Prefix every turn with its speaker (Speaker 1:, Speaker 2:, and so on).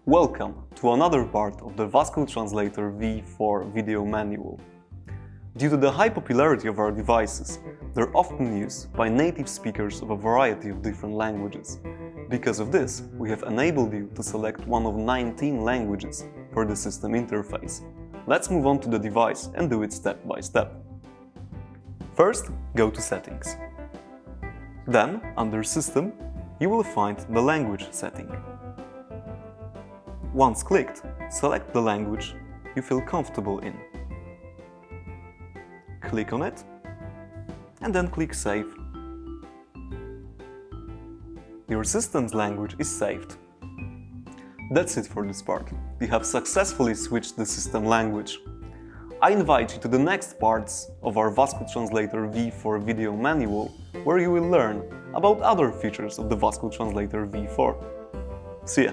Speaker 1: Welcome to another part of the Vasco Translator V4 video manual. Due to the high popularity of our devices, they're often used by native speakers of a variety of different languages. Because of this, we have enabled you to select one of 19 languages for the system interface. Let's move on to the device and do it step by step. First, go to Settings. Then, under System, you will find the Language setting. Once clicked, select the language you feel comfortable in. Click on it, and then click Save. Your system's language is saved. That's it for this part. You have successfully switched the system language. I invite you to the next parts of our Vasco Translator V4 video manual, where you will learn about other features of the Vasco Translator V4. See ya!